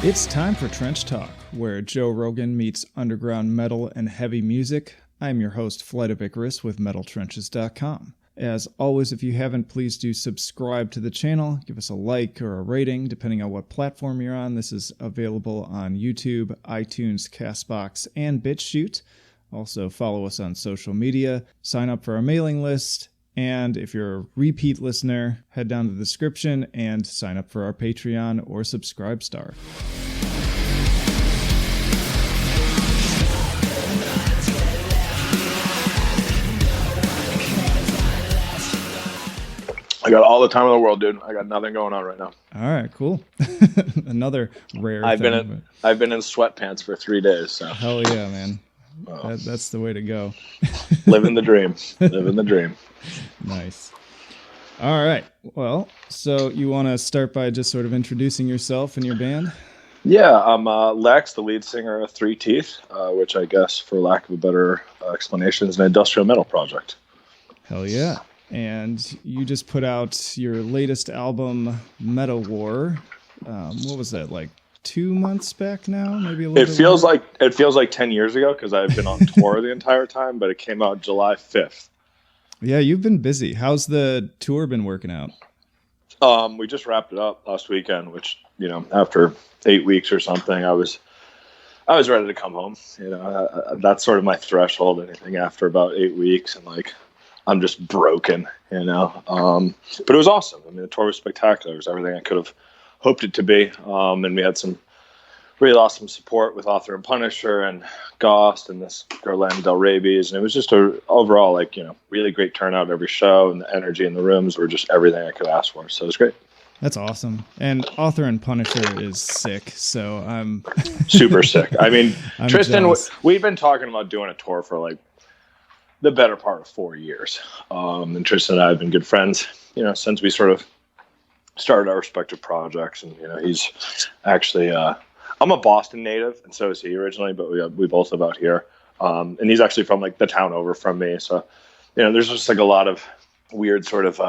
It's time for Trench Talk, where Joe Rogan meets underground metal and heavy music. I'm your host, Flight of Icarus with MetalTrenches.com. As always, if you haven't, please do subscribe to the channel. Give us a like or a rating, depending on what platform you're on. This is available on YouTube, iTunes, CastBox, and BitChute. Also, follow us on social media. Sign up for our mailing list. And if you're a repeat listener, head down to the description and sign up for our Patreon or Subscribestar. I got all the time in the world, dude. I got nothing going on right now. All right, cool. Another rare I've thing. been in sweatpants for 3 days. So hell yeah, man. That's the way to go. Living the dream. Living the dream. Nice. All right. Well, so you want to start by just sort of introducing yourself and your band? Yeah, I'm Lex, the lead singer of 3TEETH, which I guess, for lack of a better explanation, is an industrial metal project. Hell yeah. And you just put out your latest album, Metawar. What was that, like 2 months back now? Maybe a little bit longer? It feels like 10 years ago because I've been on tour the entire time, but it came out July 5th. Yeah, you've been busy. How's the tour been working out? We just wrapped it up last weekend, which, after 8 weeks or something, I was ready to come home. That's sort of my threshold. Anything after about 8 weeks, and I'm just broken. But it was awesome. I mean, the tour was spectacular. It was everything I could have hoped it to be. And we had some really awesome support with Author and Punisher and Ghost and this girl Lana Del Rabies, and it was just overall really great turnout every show, and the energy in the rooms were just everything I could ask for. So it was great. That's awesome. And Author and Punisher is sick, so I'm super sick. I mean, Tristan, jealous. We've been talking about doing a tour for the better part of 4 years. And Tristan and I have been good friends, since we sort of started our respective projects. And he's actually I'm a Boston native, and so is he originally, but we both live out here. And he's actually from the town over from me. So, there's just a lot of weird sort of,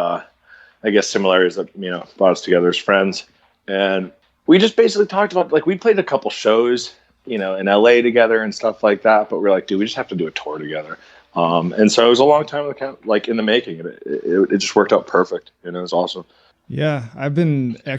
similarities that, brought us together as friends. And we just basically talked about, we played a couple shows, in LA together and stuff like that. But we're like, dude, we just have to do a tour together. And so it was a long time in the making. It just worked out perfect. It was awesome. Yeah, I've been I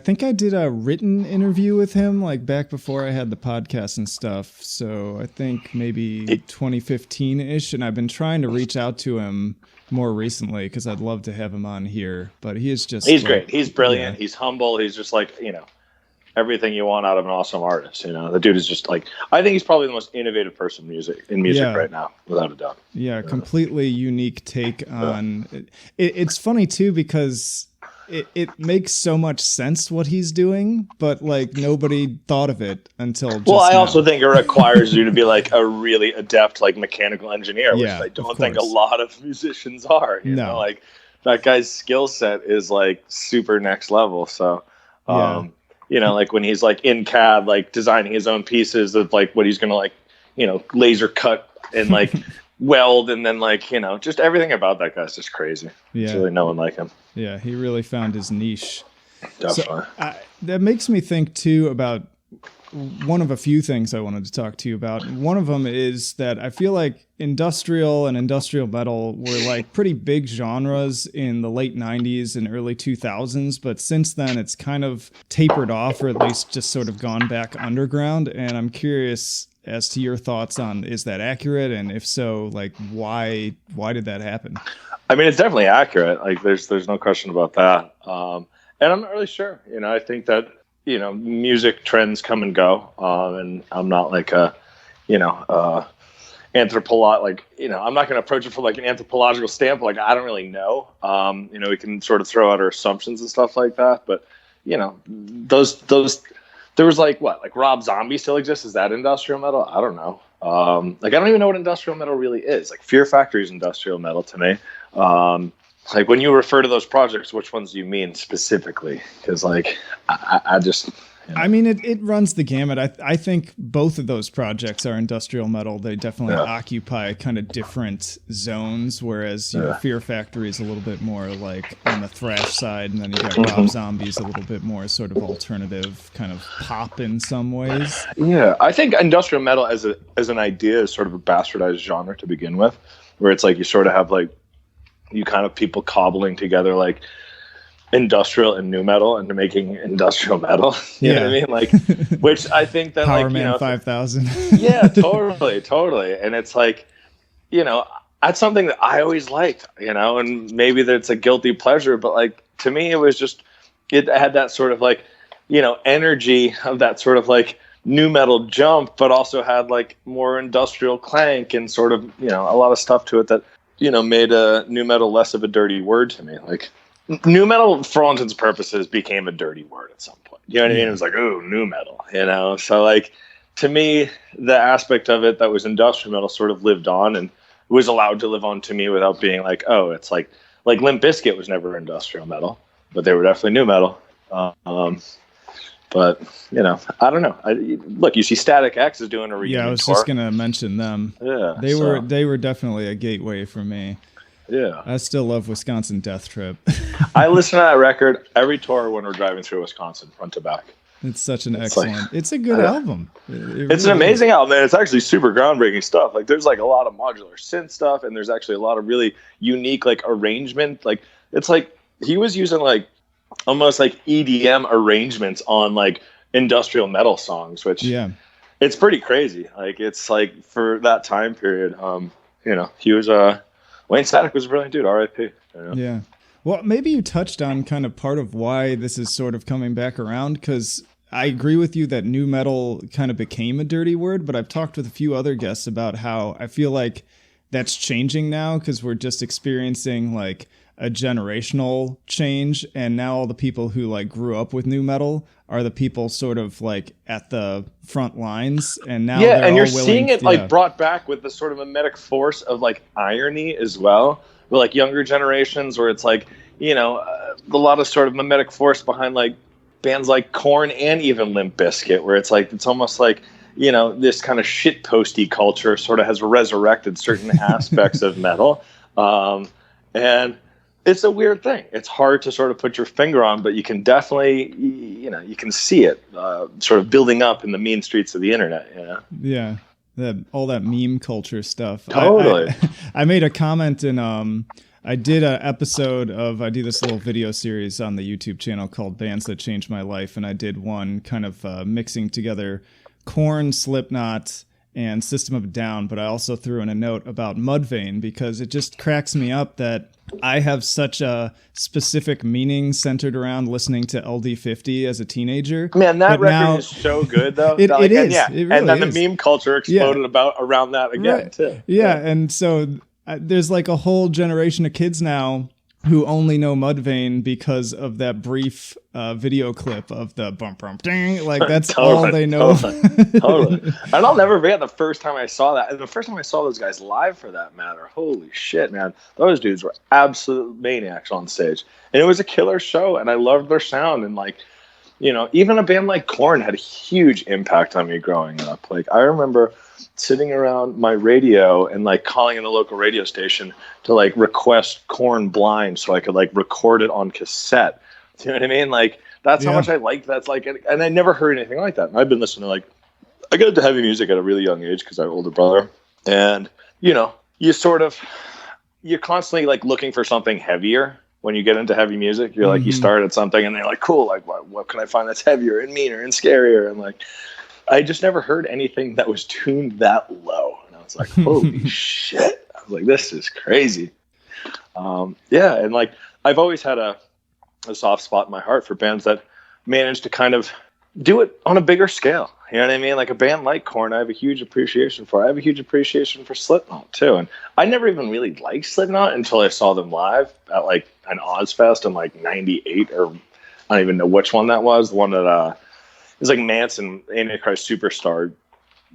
think I did a written interview with him back before I had the podcast and stuff. So I think maybe 2015-ish. And I've been trying to reach out to him more recently because I'd love to have him on here. But he's great. He's brilliant. Yeah. He's humble. He's just everything you want out of an awesome artist. The dude is just I think he's probably the most innovative person in music right now, without a doubt. Yeah, completely unique take on it. It's funny too because it makes so much sense what he's doing, but nobody thought of it until just I now. also think it requires you to be a really adept mechanical engineer, which I don't think a lot of musicians are. You know, that guy's skill set is super next level. So when he's in CAD designing his own pieces of what he's gonna laser cut and weld, and then just everything about that guy's just crazy. Yeah. There's really no one like him. Yeah, he really found his niche. Definitely. So, that makes me think too about one of a few things I wanted to talk to you about. One of them is that I feel like industrial and industrial metal were pretty big genres in the late 90s and early 2000s, but since then it's kind of tapered off, or at least just sort of gone back underground. And I'm curious as to your thoughts on, is that accurate? And if so, why did that happen? I mean, it's definitely accurate. There's no question about that. And I'm not really sure. I think that, music trends come and go. And I'm not anthropolog, I'm not going to approach it from an anthropological standpoint. I don't really know. We can sort of throw out our assumptions and stuff like that. But, those there was Rob Zombie still exists. Is that industrial metal? I don't know. I don't even know what industrial metal really is. Fear Factory is industrial metal to me. like when you refer to those projects, which ones do you mean specifically? Because like I just, I mean, it runs the gamut. I think both of those projects are industrial metal. They definitely occupy kind of different zones, whereas you know, Fear Factory is a little bit more like on the thrash side, and then you got Rob Zombie's a little bit more sort of alternative kind of pop in some ways. Yeah, I think industrial metal as an idea is sort of a bastardized genre to begin with, where it's like you sort of have like you kind of people cobbling together like industrial and new metal into making industrial metal. You know what I mean? Like, which I think that Power like, Man you know, 5000. Yeah, totally. And it's like, you know, that's something that I always liked, you know, and maybe that's a guilty pleasure, but like to me, it was just, it had that sort of like, you know, energy of that sort of like new metal jump, but also had like more industrial clank and sort of, you know, a lot of stuff to it that, you know, made new metal less of a dirty word to me. Like, new metal, for all intents and purposes, became a dirty word at some point. You know what I mean? It was like, ooh, new metal, you know? So, like, to me, the aspect of it that was industrial metal sort of lived on and was allowed to live on to me without being like, oh, it's like Limp Bizkit was never industrial metal, but they were definitely new metal. But, you know, I don't know. Look, you see Static X is doing a reunion I was tour. just going to mention them. Yeah. They were definitely a gateway for me. Yeah. I still love Wisconsin Death Trip. I listen to that record every tour when we're driving through Wisconsin, front to back. It's such an excellent, it's a good album. It's an amazing album, and it's actually super groundbreaking stuff. Like there's like a lot of modular synth stuff, and there's actually a lot of really unique like arrangement. Like it's like he was using like almost like EDM arrangements on like industrial metal songs, which it's pretty crazy. Like it's like for that time period, you know, he was Wayne Static was a brilliant dude, R.I.P. You know? Yeah. Well, maybe you touched on kind of part of why this is sort of coming back around, because I agree with you that new metal kind of became a dirty word, but I've talked with a few other guests about how I feel like that's changing now because we're just experiencing like a generational change, and now all the people who like grew up with new metal are the people sort of like at the front lines, and now they're and all you're willing, seeing it like brought back with the sort of mimetic force of like irony as well, with like younger generations, where it's like, you know, a lot of sort of mimetic force behind like bands like Korn and even Limp Bizkit, where it's like it's almost like, you know, this kind of shitposty culture sort of has resurrected certain aspects of metal, and it's a weird thing. It's hard to sort of put your finger on, but you can definitely, you know, you can see it sort of building up in the mean streets of the internet. You know? Yeah, all that meme culture stuff. Totally. I made a comment in I did an episode of, I do this little video series on the YouTube channel called Bands That Changed My Life, and I did one kind of mixing together Korn, Slipknot, and System of a Down, but I also threw in a note about Mudvayne because it just cracks me up that I have such a specific meaning centered around listening to LD50 as a teenager. Man, that record is so good, though. It is. Yeah. It really and then is. The meme culture exploded around that again, too. Yeah, and so there's like a whole generation of kids now who only know Mudvayne because of that brief video clip of the bump bump ding. Like that's all they know. Totally. And I'll never forget the first time I saw that. And the first time I saw those guys live, for that matter. Holy shit, man. Those dudes were absolute maniacs on stage. And it was a killer show, and I loved their sound. And like, you know, even a band like Korn had a huge impact on me growing up. Like I remember sitting around my radio and like calling in the local radio station to like request Korn Blind so I could like record it on cassette. Do you know what I mean? Like that's how much I liked that's like, and I never heard anything like that. And I've been listening to like, I got into heavy music at a really young age because I have an older brother, and you know, you're constantly like looking for something heavier. When you get into heavy music, you're like, you start at something and you're like, cool, like what can I find that's heavier and meaner and scarier? And like, I just never heard anything that was tuned that low. And I was like, holy shit. I was like, this is crazy. And like, I've always had a soft spot in my heart for bands that manage to kind of do it on a bigger scale. You know what I mean? Like a band like Korn, I have a huge appreciation for. I have a huge appreciation for Slipknot too. And I never even really liked Slipknot until I saw them live at like an Ozfest in like 98, or I don't even know which one that was. The one that it was like Manson Antichrist Superstar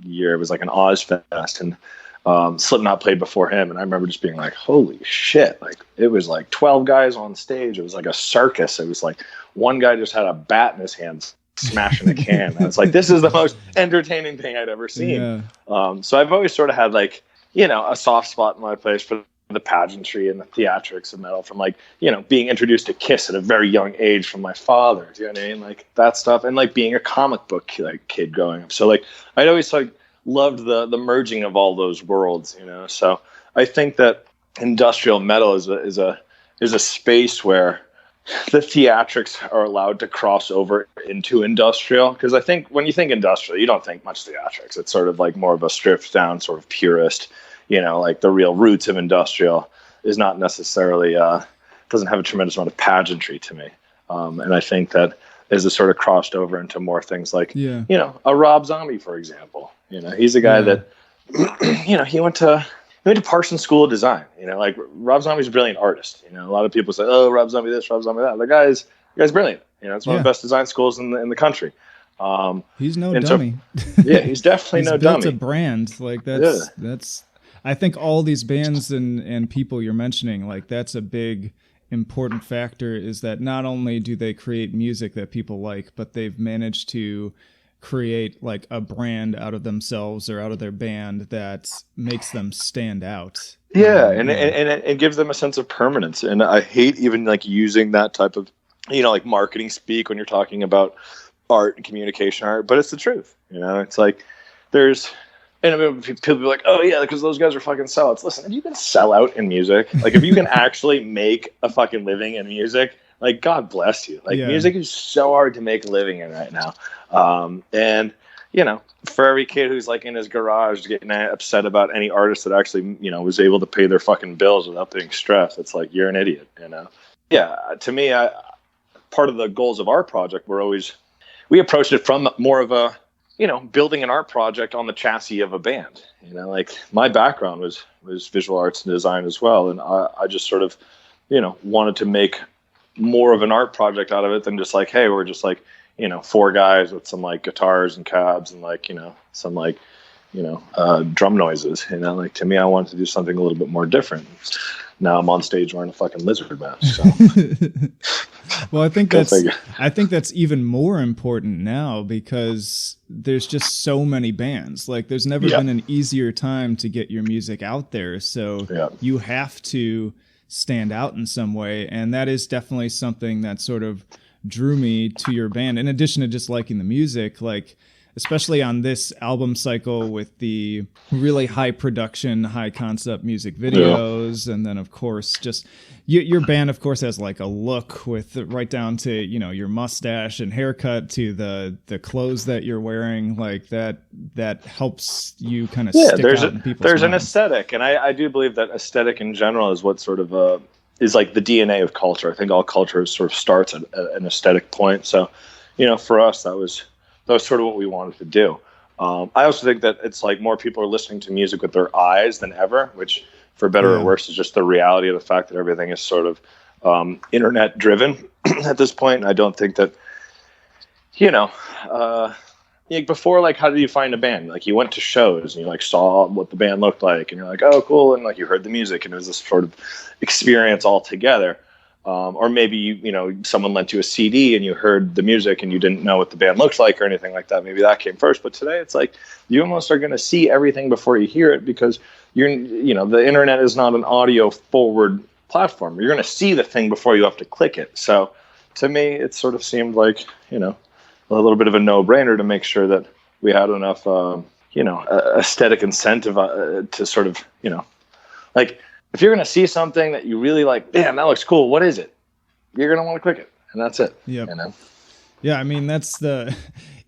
year. It was like an Ozfest. And Slipknot played before him, and I remember just being like, holy shit, like it was like 12 guys on stage. It was like a circus. It was like one guy just had a bat in his hands smashing a can. And it's like, this is the most entertaining thing I'd ever seen. So I've always sort of had like, you know, a soft spot in my place for the pageantry and the theatrics of metal, from like, you know, being introduced to Kiss at a very young age from my father. Do you know what I mean? Like that stuff. And like being a comic book like kid growing up. So like I'd always like loved the merging of all those worlds, you know. So I think that industrial metal is a space where the theatrics are allowed to cross over into industrial, because I think when you think industrial, you don't think much theatrics. It's sort of like more of a stripped down sort of purist, you know, like the real roots of industrial is not necessarily doesn't have a tremendous amount of pageantry to me. And I think that as it sort of crossed over into more things like, you know, a Rob Zombie, for example. You know, he's a guy that, you know, he went to Parsons School of Design. You know, like Rob Zombie's a brilliant artist. You know, a lot of people say, "Oh, Rob Zombie this, Rob Zombie that." The guy's brilliant. You know, it's one of the best design schools in the country. He's no dummy. Yeah, he's definitely no dummy. He's built a brand like that's. I think all these bands and people you're mentioning, like that's a big important factor, is that not only do they create music that people like, but they've managed to create like a brand out of themselves or out of their band that makes them stand out. And it gives them a sense of permanence. And I hate even like using that type of, you know, like marketing speak when you're talking about art and communication art, but it's the truth. You know, it's like and I mean, people be like, "Oh yeah, because those guys are fucking sellouts." Listen, if you can sell out in music, like if you can actually make a fucking living in music, like God bless you. Like music is so hard to make a living in right now. And you know, for every kid who's like in his garage getting upset about any artist that actually, you know, was able to pay their fucking bills without being stressed, it's like, you're an idiot, you know? Yeah. To me, part of the goals of our project we approached it from more of a, you know, building an art project on the chassis of a band. You know, like my background was visual arts and design as well. And I just sort of, you know, wanted to make more of an art project out of it than just like, hey, we're just like, you know, four guys with some like guitars and cabs and like, you know, some like, you know, drum noises. You know, like to me, I wanted to do something a little bit more different. Now I'm on stage wearing a fucking lizard mask. So. Well, I think that's even more important now, because there's just so many bands. Like there's never been an easier time to get your music out there. So you have to stand out in some way. And that is definitely something that sort of drew me to your band, in addition to just liking the music, like especially on this album cycle with the really high production, high concept music videos. And then of course, just your band of course has like a look with right down to, you know, your mustache and haircut to the clothes that you're wearing, like that helps you kind of stick out in people's there's minds. An aesthetic. And I do believe that aesthetic in general is what sort of, is like the DNA of culture. I think all culture sort of starts at an aesthetic point. So, you know, for us, that was sort of what we wanted to do. I also think that it's like more people are listening to music with their eyes than ever, which for better or worse is just the reality of the fact that everything is sort of internet driven at this point. And I don't think that, you know, like before, like how did you find a band? Like you went to shows and you like saw what the band looked like and you're like, oh cool, and like you heard the music and it was this sort of experience all together. Or maybe you know, someone lent you a CD and you heard the music and you didn't know what the band looked like or anything like that. Maybe that came first. But today it's like you almost are going to see everything before you hear it, because you know, the internet is not an audio forward platform. You're going to see the thing before you have to click it. So to me, it sort of seemed like, you know, a little bit of a no-brainer to make sure that we had enough, you know, aesthetic incentive to sort of, you know, like if you're going to see something that you really like, damn, that looks cool, what is it? You're going to want to click it, and that's it. Yep. You know? Yeah, I mean, that's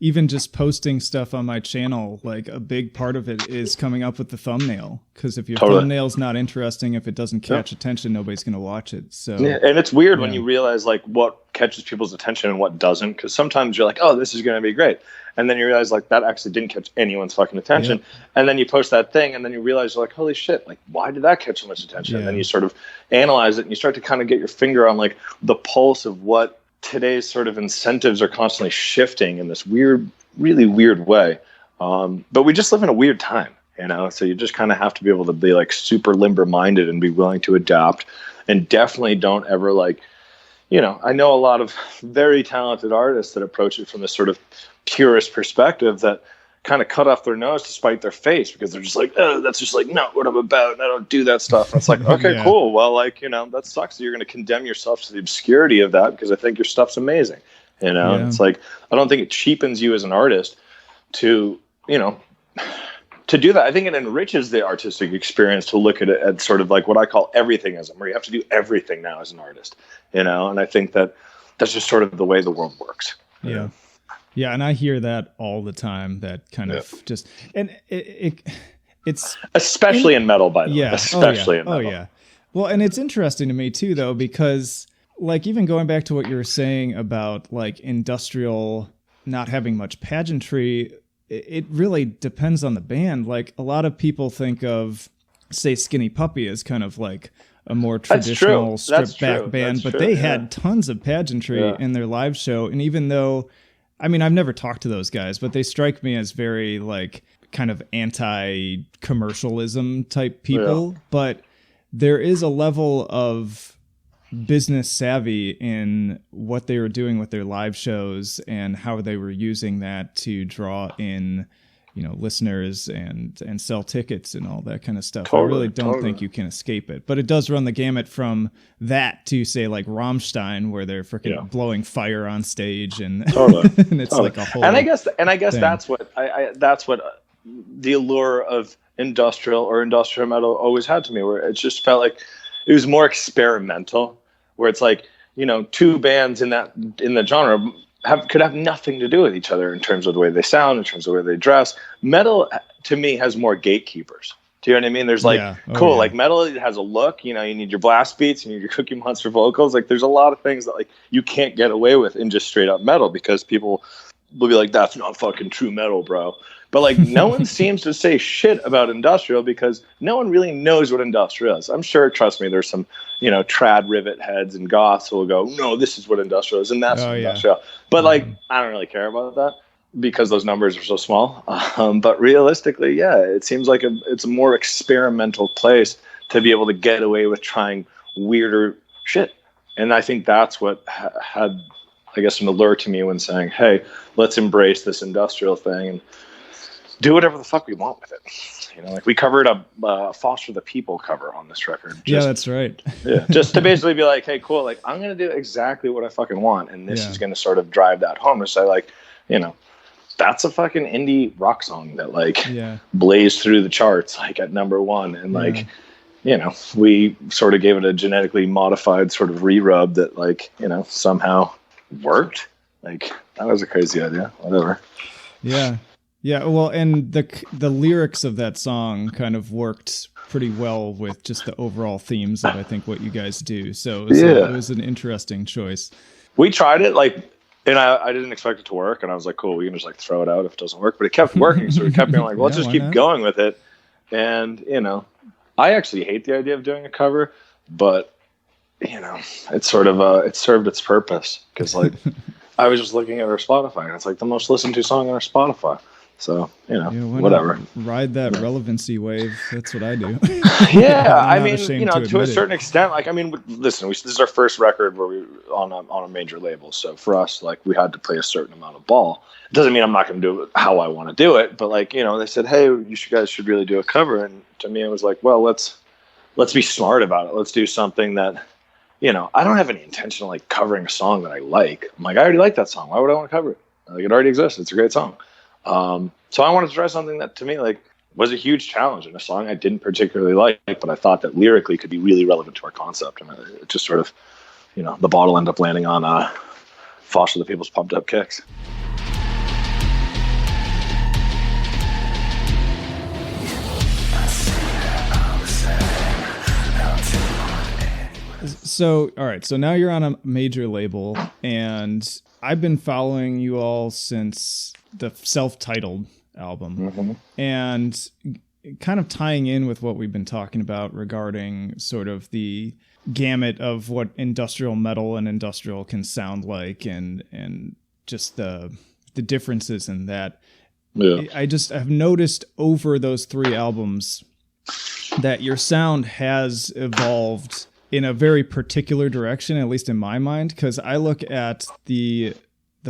even just posting stuff on my channel, like a big part of it is coming up with the thumbnail. Because if your thumbnail's not interesting, if it doesn't catch attention, nobody's going to watch it. So and it's weird when you realize like what catches people's attention and what doesn't. Because sometimes you're like, oh, this is going to be great. And then you realize like that actually didn't catch anyone's fucking attention. And then you post that thing and then you realize you're like, holy shit, like why did that catch so much attention? And then you sort of analyze it and you start to kind of get your finger on like the pulse of what today's sort of incentives are constantly shifting in this weird, really weird way. But we just live in a weird time. So you just kind of have to be able to be like super limber minded and be willing to adapt, and definitely don't ever like, I know a lot of very talented artists that approach it from this sort of purist perspective that kind of cut off their nose to spite their face, because they're just like, oh, that's just like not what I'm about, and I don't do that stuff. And it's like, okay, Yeah. cool. Well, like, that sucks that you're going to condemn yourself to the obscurity of that, because I think your stuff's amazing. Yeah. It's like, I don't think it cheapens you as an artist to, to do that. I think it enriches the artistic experience to look at it at sort of like what I call everythingism, where you have to do everything now as an artist, and I think that that's just sort of the way the world works. Yeah. Yeah. And I hear that all the time, that kind of just, and it's especially in metal, by the way, in especially in metal. Oh yeah. Well, and it's interesting to me too, though, because like, even going back to what you were saying about like industrial not having much pageantry, it really depends on the band. Like, a lot of people think of, say, Skinny Puppy as kind of like a more traditional stripped back band, but they had tons of pageantry in their live show. And even though, I mean, I've never talked to those guys, but they strike me as very like kind of anti-commercialism type people. But there is a level of business savvy in what they were doing with their live shows and how they were using that to draw in, listeners and sell tickets and all that kind of stuff. I really don't think you can escape it, but it does run the gamut from that to, say, like Rammstein, where they're freaking blowing fire on stage and, and it's like a whole. And I guess thing. that's what that's what the allure of industrial metal always had to me, where it just felt like it was more experimental, where it's like, two bands in the genre could have nothing to do with each other in terms of the way they sound, in terms of the way they dress. Metal, to me, has more gatekeepers. Do you know what I mean? There's like, like metal, it has a look, you need your blast beats, you need your Cookie Monster vocals. Like, there's a lot of things that like you can't get away with in just straight up metal, because people will be like, that's not fucking true metal, bro. But like, no one seems to say shit about industrial, because no one really knows what industrial is. I'm sure, trust me, there's some, trad rivet heads and goths who will go, no, this is what industrial is, and that's industrial. But like, I don't really care about that, because those numbers are so small. But realistically, it seems like it's a more experimental place to be able to get away with trying weirder shit. And I think that's what had, I guess, an allure to me when saying, hey, let's embrace this industrial thing and do whatever the fuck we want with it. Like, we covered a Foster the People cover on this record. That's right. Just to basically be like, hey, cool, like, I'm going to do exactly what I fucking want, and this is going to sort of drive that home and say, like, that's a fucking indie rock song that, like, blazed through the charts, like, at number one, and, like, we sort of gave it a genetically modified sort of re-rub that, like, somehow worked. Like, that was a crazy idea. Whatever. Yeah. Yeah, well, and the lyrics of that song kind of worked pretty well with just the overall themes of, I think, what you guys do. So it was an interesting choice. We tried it, like, and I didn't expect it to work, and I was like, cool, we can just like throw it out if it doesn't work. But it kept working, so we kept being like, well, let's just keep going with it. And I actually hate the idea of doing a cover, but it's sort of it served its purpose, because like I was just looking at our Spotify, and it's like the most listened to song on our Spotify. So, whatever. Ride that relevancy wave. That's what I do. I mean, to a certain extent, like, I mean, listen, this is our first record where we on a major label. So for us, like, we had to play a certain amount of ball. It doesn't mean I'm not going to do it how I want to do it, but like, they said, hey, you guys should really do a cover. And to me, it was like, well, let's be smart about it. Let's do something that, I don't have any intention of like covering a song that I like. I'm like, I already like that song. Why would I want to cover it? Like, it already exists. It's a great song. So I wanted to try something that, to me, like, was a huge challenge, in a song I didn't particularly like, but I thought that lyrically could be really relevant to our concept. And it just sort of, the bottle ended up landing on Foster the People's Pumped Up Kicks. So, all right. So now you're on a major label, and I've been following you all since the self-titled album, and kind of tying in with what we've been talking about regarding sort of the gamut of what industrial metal and industrial can sound like, and just the differences in that. I've noticed over those 3 albums that your sound has evolved in a very particular direction, at least in my mind, because I look at the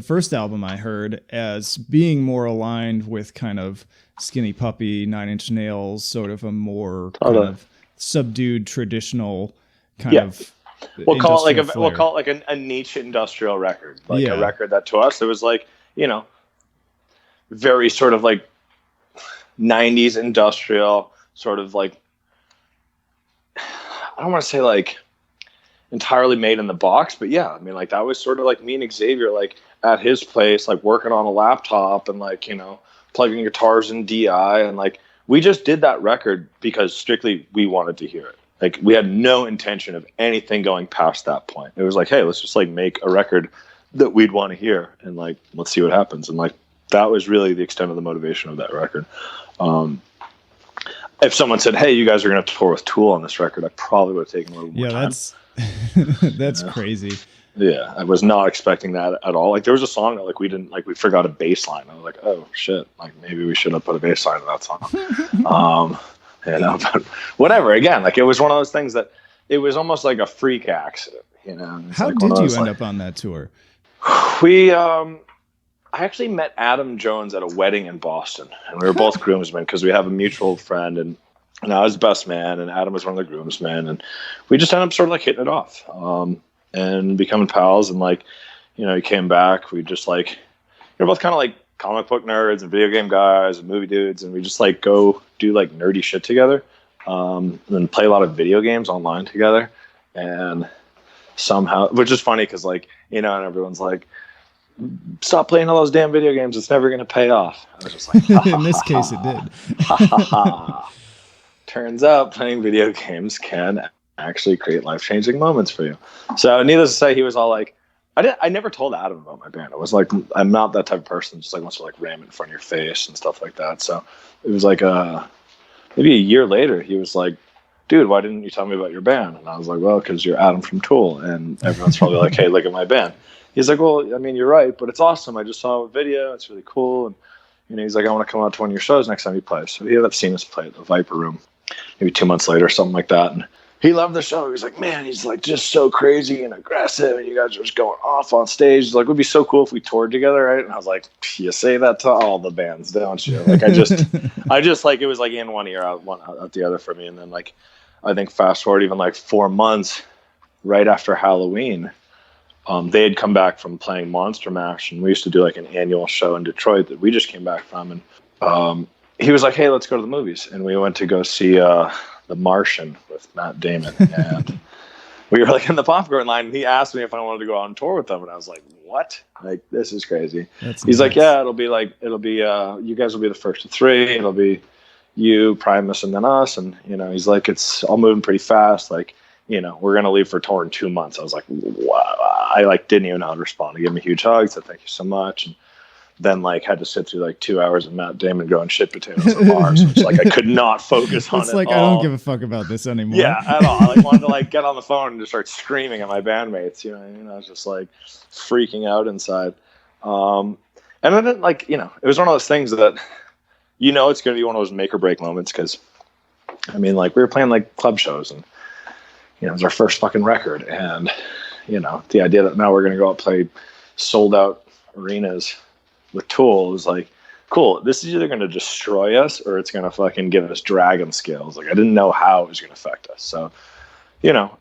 first album I heard as being more aligned with kind of Skinny Puppy, 9 Inch Nails, sort of a more kind of subdued traditional kind of. We'll call it like a niche industrial record, like a record that to us it was like, you know, very sort of like 90s industrial, sort of like, I don't want to say like entirely made in the box, but yeah, I mean, like that was sort of like me and Xavier, like at his place, like working on a laptop and like, you know, plugging guitars in DI, and like we just did that record because strictly we wanted to hear it. Like we had no intention of anything going past that point. It was like, hey, let's just like make a record that we'd want to hear and like let's see what happens. And like that was really the extent of the motivation of that record. If someone said, hey, you guys are going to tour with Tool on this record, I probably would have taken a little more time. That's crazy. Yeah, I was not expecting that at all. Like there was a song that like we forgot a bass line. I was like, oh shit, like maybe we should have put a bass line in that song. You know, but whatever. Again, like it was one of those things that it was almost like a freak accident. You know, how did you end up on that tour? I actually met Adam Jones at a wedding in Boston, and we were both groomsmen because we have a mutual friend, and I was best man, and Adam was one of the groomsmen, and we just ended up sort of like hitting it off, and becoming pals, and like, you know, he came back, we just like, we're both kind of like comic book nerds and video game guys and movie dudes, and we just like go do like nerdy shit together, and then play a lot of video games online together, and somehow, which is funny because like, you know, and everyone's like, stop playing all those damn video games, it's never going to pay off. I was just like, in this case it did. Turns out playing video games can actually create life-changing moments for you. So needless to say, he was all like, I never told Adam about my band. I was like, I'm not that type of person, just like wants to like ram it in front of your face and stuff like that. So it was like maybe a year later, he was like, dude, why didn't you tell me about your band? And I was like, well, because you're Adam from Tool, and everyone's probably like, hey, look at my band. He's like, well, I mean, you're right, but it's awesome. I just saw a video. It's really cool. And, you know, he's like, I want to come out to one of your shows next time you play. So he ended up seeing us play at the Viper Room maybe 2 months later, something like that. And he loved the show. He's like, man, he's like just so crazy and aggressive, and you guys are just going off on stage. He's like, it would be so cool if we toured together, right? And I was like, you say that to all the bands, don't you? Like, I just like, it was like in one ear, out the other for me. And then like, I think fast forward even like 4 months right after Halloween, they had come back from playing Monster Mash, and we used to do like an annual show in Detroit that we just came back from. And he was like, hey, let's go to the movies. And we went to go see The Martian with Matt Damon. And we were like in the popcorn line, and he asked me if I wanted to go on tour with them. And I was like, what? Like, this is crazy. He's like, yeah, it'll be you guys will be the first of 3. It'll be you, Primus, and then us. And, you know, he's like, it's all moving pretty fast. Like, you know, we're going to leave for tour in 2 months. I was like, wow. I like didn't even know how to respond. He gave me a huge hug, said thank you so much. And then like had to sit through like 2 hours of Matt Damon going shit potatoes at bars. So it's like I could not focus on it. It's like, I don't give a fuck about this anymore. Yeah, at all. I like wanted to like get on the phone and just start screaming at my bandmates. You know what I mean? I was just like freaking out inside. And then like, you know, it was one of those things that, you know, it's going to be one of those make or break moments. Cause I mean, like we were playing like club shows, and, you know, it was our first fucking record. And, you know, the idea that now we're going to go out and play sold out arenas with Tool is like, cool. This is either going to destroy us or it's going to fucking give us dragon skills. Like I didn't know how it was going to affect us. So, you know,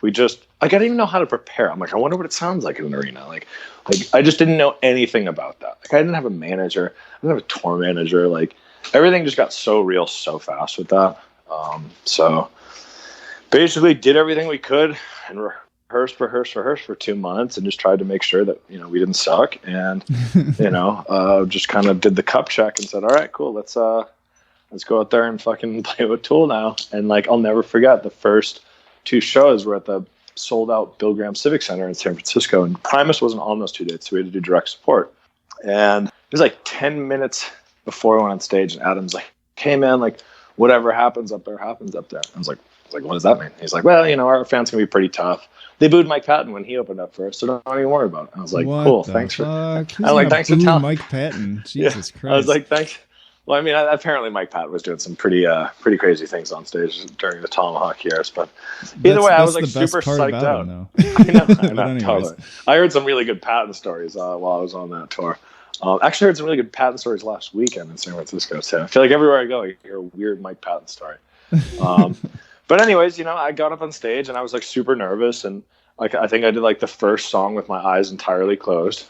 we just, like, I didn't even know how to prepare. I'm like, I wonder what it sounds like in an arena. Like I just didn't know anything about that. Like I didn't have a manager. I didn't have a tour manager. Like everything just got so real so fast with that. So basically did everything we could and rehearsed for 2 months and just tried to make sure that, you know, we didn't suck. And, you know, just kind of did the cup check and said, all right, cool. Let's go out there and fucking play with Tool now. And like, I'll never forget the first 2 shows were at the sold out Bill Graham Civic Center in San Francisco. And Primus wasn't on those 2 dates. So we had to do direct support. And it was like 10 minutes before I went on stage, and Adam's like, hey man, like whatever happens up there happens up there. I was like, was like, what does that mean? He's like, well, our fans can be pretty tough. They booed Mike Patton when he opened up for us, so don't even worry about it. I was like, what cool, the thanks fuck? for. I was like, thanks for telling Mike Patton. Jesus Christ. I was like, thanks. Well, I mean, apparently Mike Patton was doing some pretty crazy things on stage during the Tomahawk years, but either way, I was like super psyched out. I know, totally. I heard some really good Patton stories while I was on that tour. Actually, I heard some really good Patton stories last weekend in San Francisco too. I feel like everywhere I go, I hear a weird Mike Patton story. But anyways, I got up on stage and I was like super nervous, and like I think I did like the first song with my eyes entirely closed,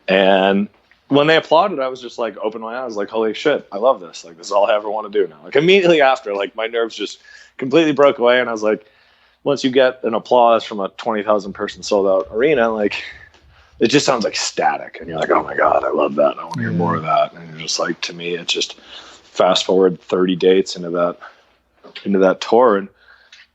and when they applauded, I was just like, open my eyes, like, holy shit, I love this. Like, this is all I ever want to do now. Like, immediately after, like, my nerves just completely broke away. And I was like, once you get an applause from a 20,000 person sold out arena, like, it just sounds like static. And you're like, oh my God, I love that. I want to hear more of that. And you're just like, to me, it's just fast forward 30 dates into that tour. And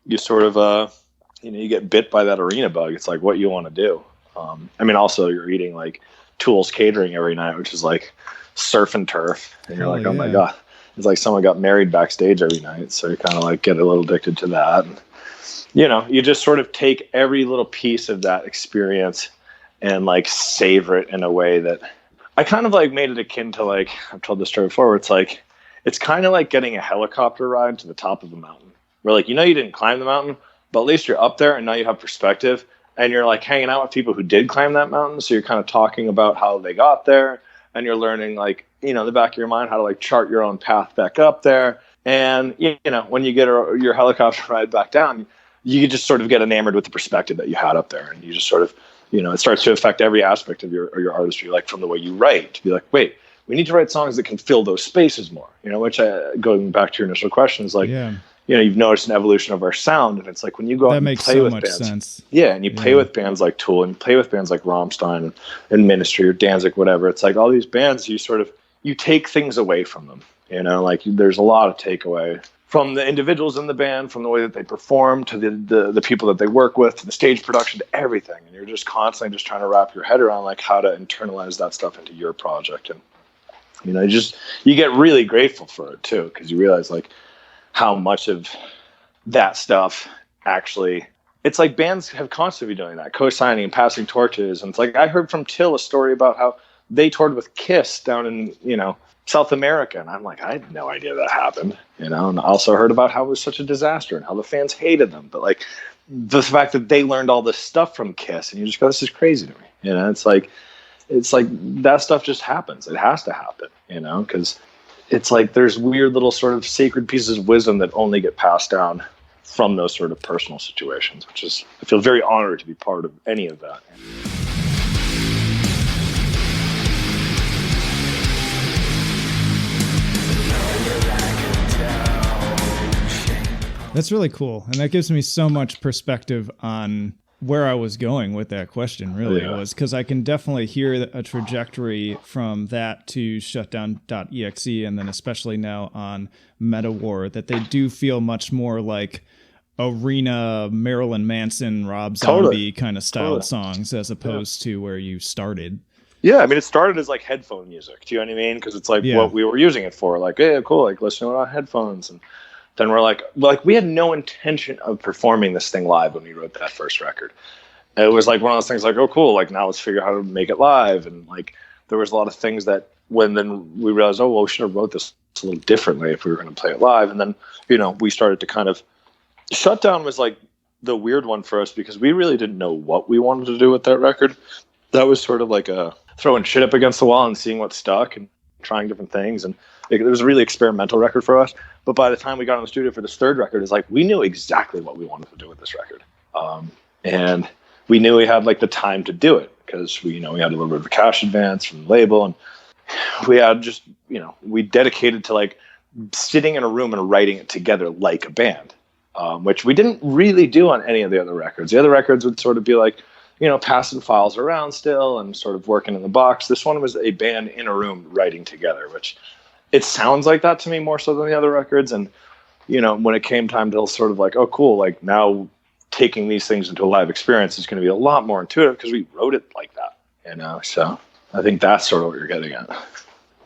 you sort of, you get bit by that arena bug. It's like what you want to do. I mean, also you're eating like Tool's catering every night, which is like surf and turf, and you're like, oh my God, it's like someone got married backstage every night. So you kind of like get a little addicted to that, and you just sort of take every little piece of that experience and like savor it in a way that I kind of like made it akin to, like, I've told this story before, where it's kind of like getting a helicopter ride to the top of a mountain, where like, you didn't climb the mountain, but at least you're up there and now you have perspective. And you're like hanging out with people who did climb that mountain. So you're kind of talking about how they got there, and you're learning, like, in the back of your mind, how to like chart your own path back up there. And, when you get your helicopter ride back down, you just sort of get enamored with the perspective that you had up there. And you just sort of, it starts to affect every aspect of your artistry, like from the way you write, to be like, wait, we need to write songs that can fill those spaces more, which going back to your initial question is like, you've noticed an evolution of our sound, and it's like when you go out and play with bands. Sense. Yeah, and you play with bands like Tool, and you play with bands like Rammstein and Ministry or Danzig, whatever. It's like all these bands, you take things away from them. Like there's a lot of takeaway from the individuals in the band, from the way that they perform, to the people that they work with, to the stage production, to everything. And you're just constantly just trying to wrap your head around like how to internalize that stuff into your project. And you get really grateful for it too, because you realize like how much of that stuff actually, it's like bands have constantly been doing that, co-signing and passing torches. And it's like, I heard from Till a story about how they toured with Kiss down in, South America. And I'm like, I had no idea that happened, and I also heard about how it was such a disaster and how the fans hated them. But like the fact that they learned all this stuff from Kiss, and you just go, this is crazy to me. It's like that stuff just happens. It has to happen, because it's like there's weird little sort of sacred pieces of wisdom that only get passed down from those sort of personal situations, which is, I feel very honored to be part of any of that. That's really cool. And that gives me so much perspective on where I was going with that question, really. Was because I can definitely hear a trajectory from that to shutdown.exe, and then especially now on Metawar, that they do feel much more like arena Marilyn Manson, Rob Zombie kind of style songs, as opposed to where you started. Yeah, I mean, it started as like headphone music. Do you know what I mean? Because it's like what we were using it for. Like, yeah, cool, like listening on headphones. And then we're like we had no intention of performing this thing live when we wrote that first record. It was like one of those things like, oh, cool, like now let's figure out how to make it live. And like there was a lot of things that when then we realized, oh, well, we should have wrote this a little differently if we were going to play it live. And then, we started to kind of, Shutdown was like the weird one for us because we really didn't know what we wanted to do with that record. That was sort of like throwing shit up against the wall and seeing what stuck and trying different things. And it was a really experimental record for us. But by the time we got in the studio for this third record, it's like we knew exactly what we wanted to do with this record. And we knew we had like the time to do it because we had a little bit of a cash advance from the label. And we had just, we dedicated to like sitting in a room and writing it together like a band, which we didn't really do on any of the other records. The other records would sort of be like, passing files around still and sort of working in the box. This one was a band in a room writing together, which it sounds like that to me more so than the other records. And, when it came time to sort of like, oh, cool, like now taking these things into a live experience is going to be a lot more intuitive because we wrote it like that, So I think that's sort of what you're getting at.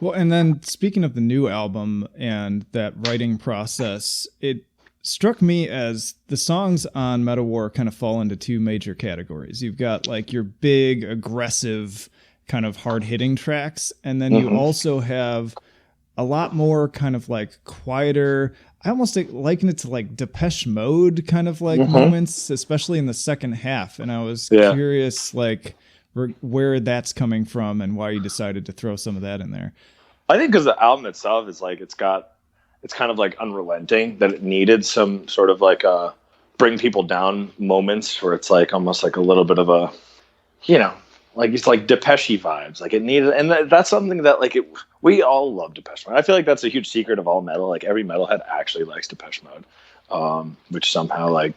Well, and then speaking of the new album and that writing process, it struck me as the songs on Metawar kind of fall into two major categories. You've got like your big, aggressive, kind of hard-hitting tracks, and then you also have a lot more kind of like quieter. I almost liken it to like Depeche Mode kind of like moments, especially in the second half. And I was curious, like where that's coming from and why you decided to throw some of that in there. I think because the album itself is like it's kind of like unrelenting, that it needed some sort of like bring people down moments where it's like almost like a little bit of a, you know, like it's like Depeche vibes. Like it needed, and that's something that like we all love Depeche Mode. I feel like that's a huge secret of all metal. Like every metalhead actually likes Depeche Mode, which somehow like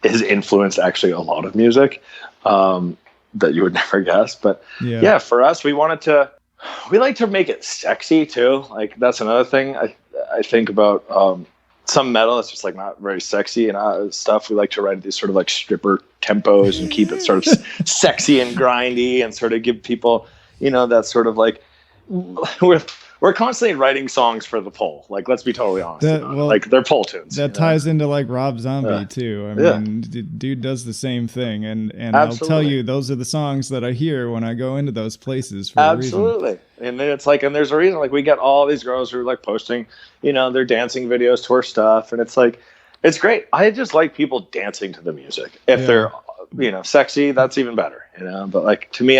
has influenced actually a lot of music that you would never guess. But yeah, for us, we like to make it sexy too. Like that's another thing I think about some metal. It's just like not very sexy and stuff. We like to write these sort of like stripper tempos and keep it sort of sexy and grindy and sort of give people, you know, that sort of like we're constantly writing songs for the poll. Like, let's be totally honest. Like they're poll tunes. That ties into like Rob Zombie too. I mean, dude does the same thing. And I'll tell you, those are the songs that I hear when I go into those places for a reason. And then it's like, and there's a reason, like we get all these girls who are like posting, you know, their dancing videos to our stuff. And it's like, it's great. I just like people dancing to the music. If they're, you know, sexy, that's even better, you know, but like, to me,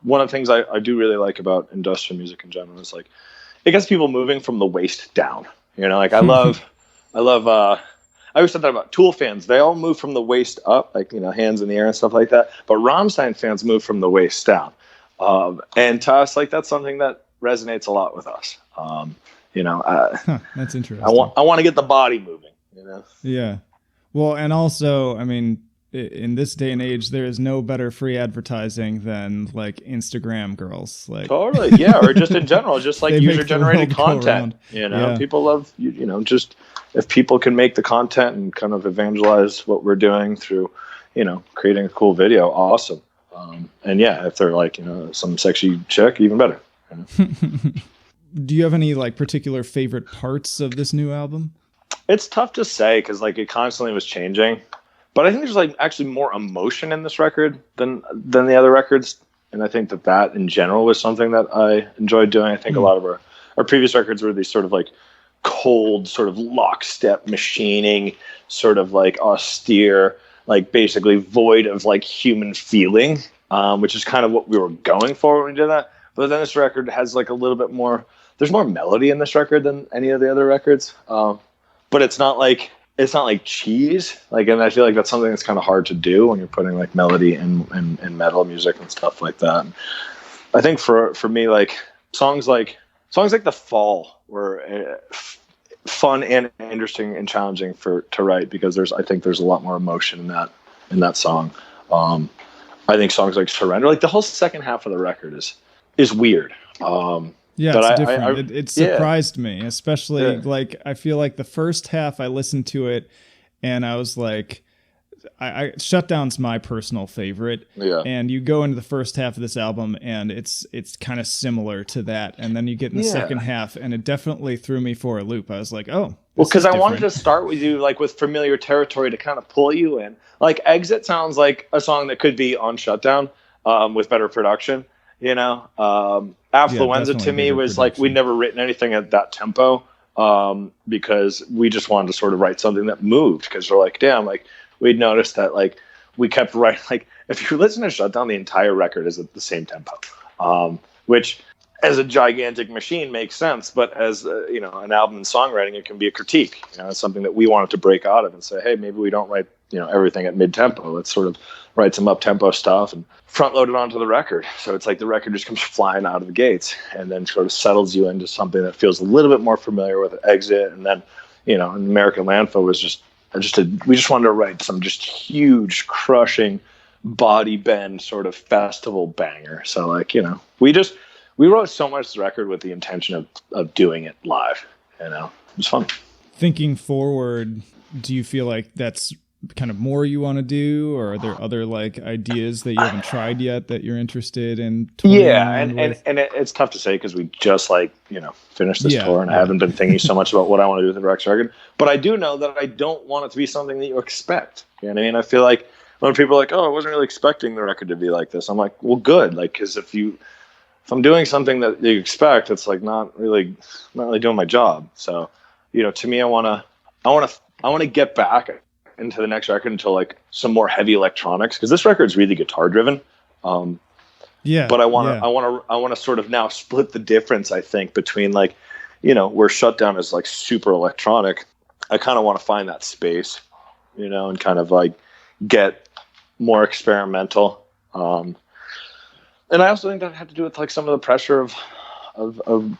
one of the things I do really like about industrial music in general is like, it gets people moving from the waist down, you know, like I always said that about Tool fans. They all move from the waist up, like, you know, hands in the air and stuff like that. But Rammstein fans move from the waist down. And to us, like, that's something that resonates a lot with us. You know, that's interesting. I want to get the body moving, you know? Yeah. Well, and also, I mean, in this day and age, there is no better free advertising than like Instagram girls. Like totally, yeah, or just in general, just like user-generated content. You know, people love you know, just if people can make the content and kind of evangelize what we're doing through, you know, creating a cool video, awesome. And yeah, if they're like, you know, some sexy chick, even better. You know? Do you have any like particular favorite parts of this new album? It's tough to say because like it constantly was changing. But I think there's like actually more emotion in this record than the other records. And I think that in general was something that I enjoyed doing. I think a lot of our previous records were these sort of like cold, sort of lockstep machining, sort of like austere, like basically void of like human feeling, which is kind of what we were going for when we did that. But then this record has like a little bit more, there's more melody in this record than any of the other records. But it's not like cheese, like, and I feel like that's something that's kind of hard to do when you're putting like melody in metal music and stuff like that. And I think for me, like songs like The Fall were fun and interesting and challenging to write because I think there's a lot more emotion in that song. I think songs like Surrender, like the whole second half of the record is weird. Yeah, but it's different. It surprised me, especially like I feel like the first half I listened to it and I was like, Shutdown's my personal favorite. Yeah. And you go into the first half of this album and it's kind of similar to that. And then you get in the second half and it definitely threw me for a loop. I was like, oh, well, because I wanted to start with you like with Familiar Territory to kind of pull you in. Like Exit sounds like a song that could be on Shutdown with better production. You know, Affluenza to me was like, we'd never written anything at that tempo because we just wanted to sort of write something that moved because we're like, damn, like we'd noticed that like we kept writing, like if you listen to Shutdown, the entire record is at the same tempo, which as a gigantic machine makes sense. But as you know, an album and songwriting, it can be a critique. You know, it's something that we wanted to break out of and say, hey, maybe we don't write, you know, everything at mid tempo. Let's sort of write some up tempo stuff and front load it onto the record. So it's like the record just comes flying out of the gates and then sort of settles you into something that feels a little bit more familiar with Exit. And then, you know, American Landfill was we just wanted to write some just huge, crushing, body bend sort of festival banger. So like, you know, we wrote so much this record with the intention of doing it live. You know, it was fun. Thinking forward, do you feel like that's kind of more you want to do, or are there other like ideas that you haven't tried yet that you're interested in touring around with? And it's tough to say because we just like, finished this tour, and I yeah. haven't been thinking so much about what I want to do with the next record. But I do know that I don't want it to be something that you expect. You know what I mean? I feel like when people are like, oh, I wasn't really expecting the record to be like this, I'm like, well, good. Like, because if I'm doing something that you expect, it's like not really doing my job. So, to me, I want to get back into the next record until like some more heavy electronics, because this record's really guitar driven. But I want to sort of now split the difference, I think, between like, where Shutdown is like super electronic. I kind of want to find that space, and kind of like get more experimental. And I also think that had to do with like some of the pressure of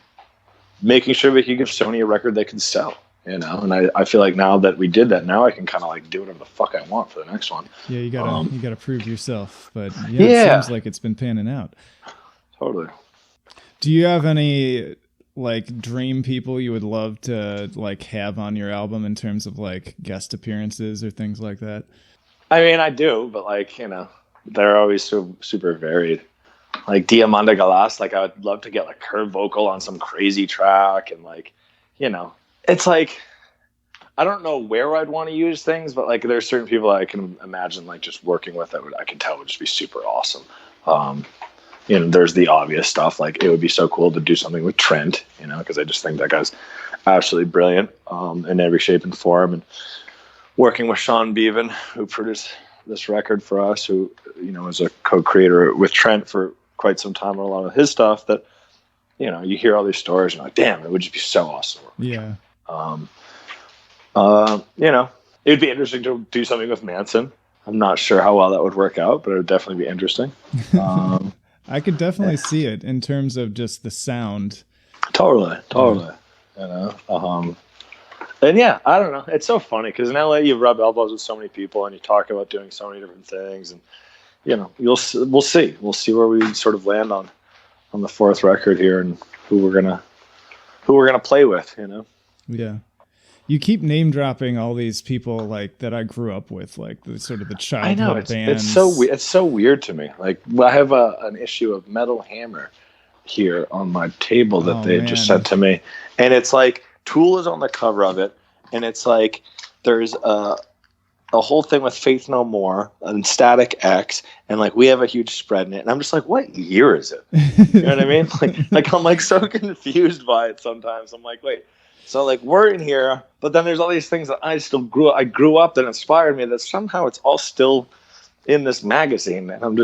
making sure we could give Sony a record they could sell. And I feel like now that we did that, now I can kind of like do whatever the fuck I want for the next one. Yeah, you gotta prove yourself. But it seems like it's been panning out. Totally. Do you have any like dream people you would love to like have on your album in terms of like guest appearances or things like that? I mean, I do, but like, they're always so super varied. Like Diamanda Galas, like I would love to get like her vocal on some crazy track, and like, it's like, I don't know where I'd want to use things, but like there's certain people I can imagine like just working with that I can tell would just be super awesome. There's the obvious stuff. Like it would be so cool to do something with Trent, because I just think that guy's absolutely brilliant in every shape and form. And working with Sean Bevan, who produced this record for us, who, is a co-creator with Trent for quite some time on a lot of his stuff, that, you hear all these stories and you're like, damn, it would just be so awesome. Yeah. It'd be interesting to do something with Manson. I'm not sure how well that would work out, but it would definitely be interesting. I could definitely see it in terms of just the sound. Totally. And yeah, I don't know. It's so funny because in LA you rub elbows with so many people and you talk about doing so many different things, and we'll see where we sort of land on the fourth record here and who we're gonna play with. Yeah. You keep name dropping all these people like that I grew up with, like the sort of the childhood bands. It's so weird to me. Like I have an issue of Metal Hammer here on my table that they just sent to me, and it's like Tool is on the cover of it, and it's like there's a whole thing with Faith No More and Static X, and like we have a huge spread in it, and I'm just like, what year is it? You know what I mean? Like I'm like so confused by it sometimes. I'm like, wait. So like we're in here, but then there's all these things that I grew up that inspired me that somehow it's all still in this magazine, and and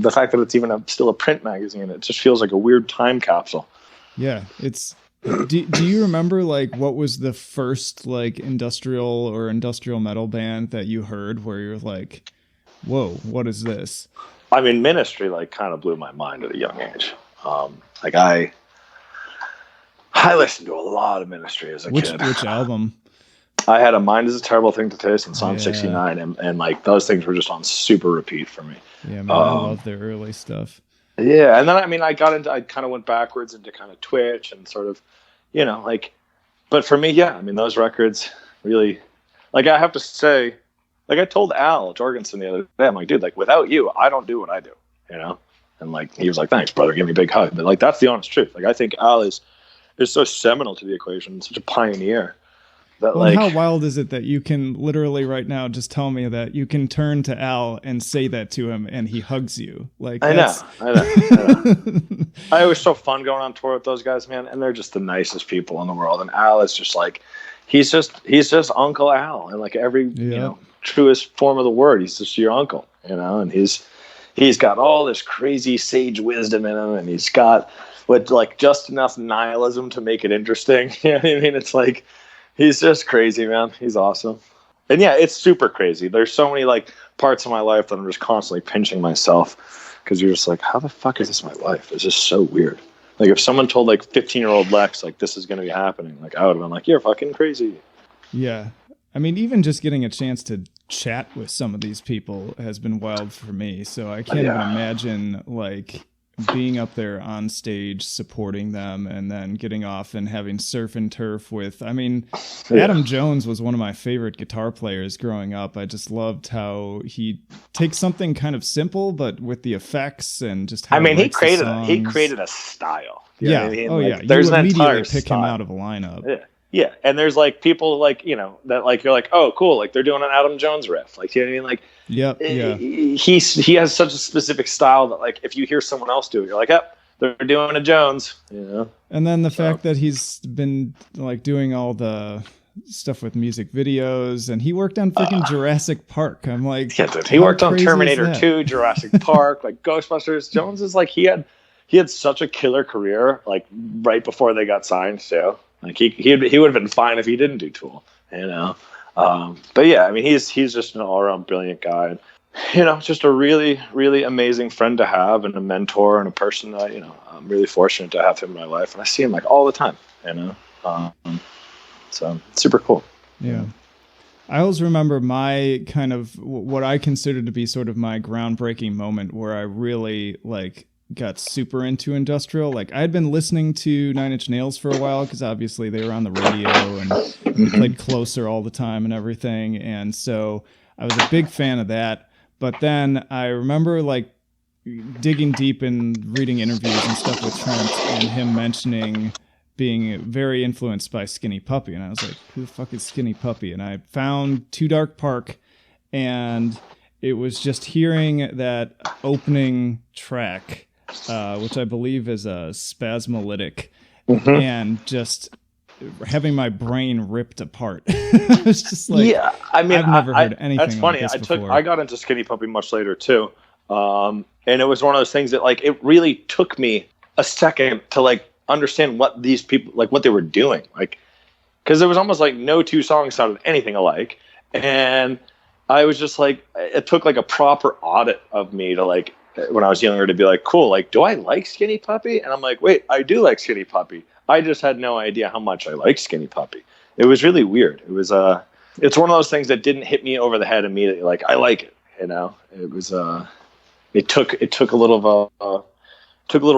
the fact that it's even still a print magazine, it just feels like a weird time capsule. Yeah, it's. Do you remember like what was the first like industrial metal band that you heard where you're like, whoa, what is this? I mean, Ministry like kind of blew my mind at a young age. Like I listened to a lot of Ministry as a kid. Which album? I had a Mind is a Terrible Thing to Taste and Song 69, and like those things were just on super repeat for me. Yeah, man, I love their early stuff. Yeah, and then I kind of went backwards into kind of Twitch and sort of, but for me, yeah, I mean those records really, like I have to say, like I told Al Jorgensen the other day, I'm like, dude, like without you, I don't do what I do, and like he was like, thanks, brother, give me a big hug, but like that's the honest truth. Like I think Al is so seminal to the equation, such a pioneer. That how wild is it that you can literally right now just tell me that you can turn to Al and say that to him and he hugs you? Like I know. It was so fun going on tour with those guys, man, and they're just the nicest people in the world. And Al is just like he's just Uncle Al, and like every truest form of the word, he's just your uncle, and he's got all this crazy sage wisdom in him, and he's got like just enough nihilism to make it interesting. You know what I mean? It's like he's just crazy, man. He's awesome. And yeah, it's super crazy. There's so many like parts of my life that I'm just constantly pinching myself because you're just like, how the fuck is this my life? It's just so weird. Like if someone told like 15-year-old Lex like this is going to be happening, like I would have been like, you're fucking crazy. Yeah. I mean, even just getting a chance to chat with some of these people has been wild for me. So I can't even imagine like being up there on stage supporting them and then getting off and having surf and turf with, I mean, Adam Jones was one of my favorite guitar players growing up. I just loved how he takes something kind of simple but with the effects and just how he created a style. You know what I mean? Oh, like, yeah. There's you an immediately entire pick style. him out of a lineup. Yeah. Yeah, and there's like people like, you know, that like you're like, oh cool, like they're doing an Adam Jones riff, like, you know what I mean? Like, he has such a specific style that like if you hear someone else do it, you're like, yep, they're doing a Jones, you know. And then the fact that he's been like doing all the stuff with music videos, and he worked on freaking Jurassic Park. I'm like, yeah, dude, he worked on Terminator 2, Jurassic Park, like Ghostbusters. Jones is like he had such a killer career, like right before they got signed too. Like he would have been fine if he didn't do Tool, you know. But yeah, I mean he's just an all around brilliant guy, and you know, just a really really amazing friend to have, and a mentor, and a person that, you know, I'm really fortunate to have him in my life, and I see him like all the time, you know. So it's super cool. Yeah. I always remember my kind of what I consider to be sort of my groundbreaking moment where I really like got super into industrial. Like I had been listening to Nine Inch Nails for a while because obviously they were on the radio and we played Closer all the time and everything. And so I was a big fan of that. But then I remember like digging deep and reading interviews and stuff with Trent and him mentioning being very influenced by Skinny Puppy. And I was like, who the fuck is Skinny Puppy? And I found Too Dark Park, and it was just hearing that opening track, which I believe is a Spasmolytic, and just having my brain ripped apart. It's just like, yeah, I mean, I've never heard anything that's funny. like this before. I got into Skinny Puppy much later too. And it was one of those things that like, it really took me a second to like understand what these people, like what they were doing. Like, cause there was almost like no two songs sounded anything alike. And I was just like, it took like a proper audit of me to like, when I was younger, to be like, cool, like, do I like Skinny Puppy? And I'm like, wait, I do like Skinny Puppy. I just had no idea how much I like Skinny Puppy. It was really weird. It was, it's one of those things that didn't hit me over the head immediately. Like, I like it, you know. It was, it took a little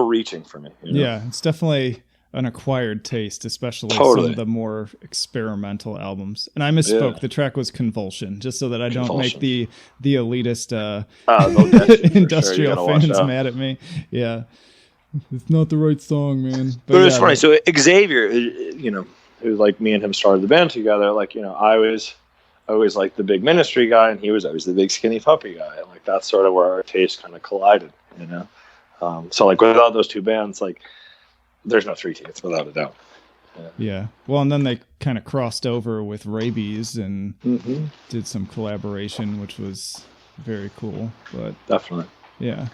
reaching for me. You know? Yeah, it's definitely an acquired taste, especially some of the more experimental albums. And I misspoke. Yeah. The track was Convulsion, just so that I don't make the elitist industrial fans mad at me. Yeah. It's not the right song, man. But it's funny. So Xavier, you know, who like me and him started the band together, like, you know, I was always like the big Ministry guy, and he was always the big Skinny Puppy guy. And like that's sort of where our tastes kind of collided, you know. So like without those two bands, like there's no 3TEETH without a doubt. Yeah. Well, and then they kind of crossed over with Rabies and did some collaboration, which was very cool. But definitely. Yeah.